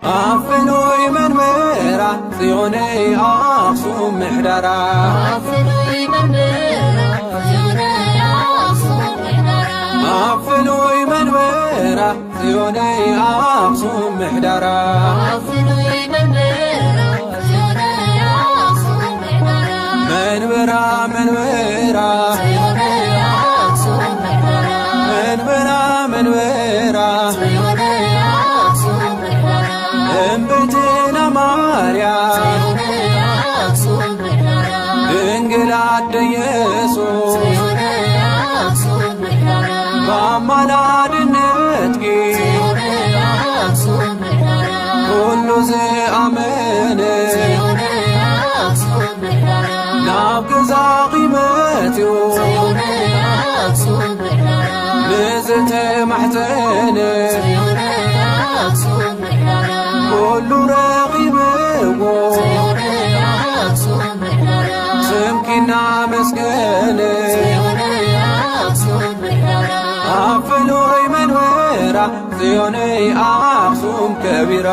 أفنوي منبرة ጽዮነይ አክሱም ምሕደራ أفنوي منبرة ጽዮነይ አክሱም ምሕደራ أفنوي منبرة ጽዮነይ አክሱም ምሕደራ أفنوي منبرة ጽዮነይ አክሱም ምሕደራ መንበራ መንበራ ጽዮነይ አክሱም ምሕደራ መንበራ መንበራ ጽዮነይ አክሱም ምሕደራ እምብእትነ ማርያም ጽዮነይ አክሱም ምሕደራ ድንግል አደ ኢየሱስ ጽዮነይ አክሱም ምሕደራ በአማላድነትኪ ጽዮነይ አክሱም ምሕደራ ኩሉ ዝአመነ ጽዮነይ አክሱም ምሕደራ ናብ ገዛ ቂመትዩ ጽዮነይ አክሱም ምሕደራ ንዝተማሕፀነ ጽዮነይ አክሱም ምሕደራ ኩሉ ረኺብዎ ጽዮነይ አክሱም ምሕደራ ስምኪና መስገነ ጽዮነይ አክሱም ምሕደራ أفنوي منبرة ጽዮነይ አክሱም ከቢራ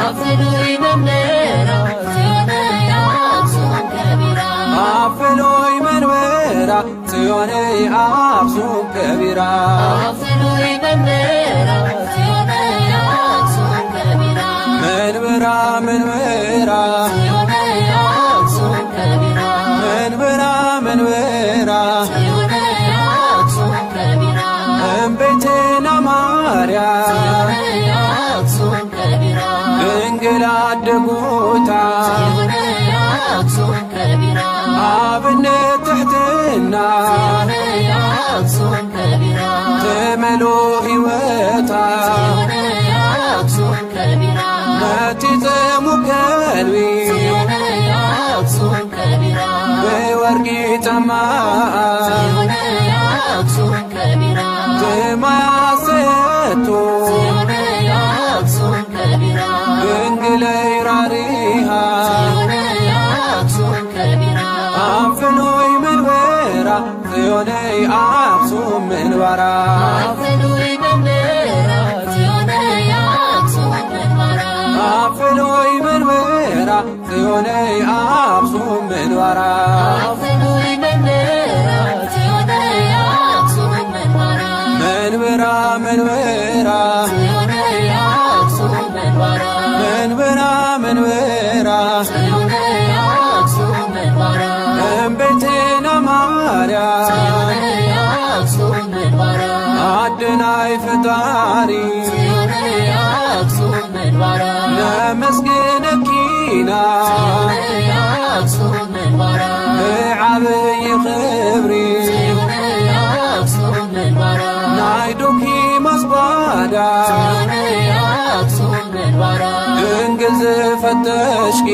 أفنوي منبرة ጽዮነይ አክሱም ከቢራ أفنوي منبرة ጽዮነይ አክሱም ከቢራ أفنوي منبرة ጽዮነይ አክሱም ከቢራ መንበራ መንበራ ጽዮነይ አክሱም ከቢራ መንበራ መንበራ ጽዮነይ አክሱም ከቢራ እምቤቴና ማርያም ጽዮነይ አክሱም ከቢራ ድንግል አደጉታ ጽዮነይ አክሱም ከቢራ አብነት ትሕትና ጽዮነይ አክሱም ከቢራ ተመሎ ሕይወታ ጽዮነይ አክሱም ከቢራ መቲጽሙ ከልቢ ጽዮነይ አክሱም ከቢራ በወርቂ ጫማአ ጽዮነይ አክሱም ከቢራ ትማያሰቶ ጽዮነይ አክሱም ከቢራ ድንግለይ ራሪሃ ጽዮነይ አክሱም ከቢራ أفنوي منبرة ጽዮነይ አክሱም ምንበራ أفنوي منبرة ጽዮነይ አክሱም ምንበራ أفنوي منبرة ጽዮነይ አክሱም ምንበራ أفنوي منبرة ጽዮነይ አክሱም ምንበራ መንበራ መንበራ ጽዮነይ አክሱም ምንበራ መንበራ መንበራ ጽዮነይ አክሱም ምንበራ እምቤቴና ማርያም ጽዮነይ አክሱም ምንበራ አድናይ ፈጣሪ ጽዮነይ አክሱም ምንበራ ነመስግነኪና ጽዮነይ አክሱም ምንበራ ብዓብይ ክብሪ ጽዮነይ አክሱም ምንበራ ናይ ዱኪ መስባዳ ጽዮነይ አክሱም ምንበራ ድንግል ዝፈተሽኪ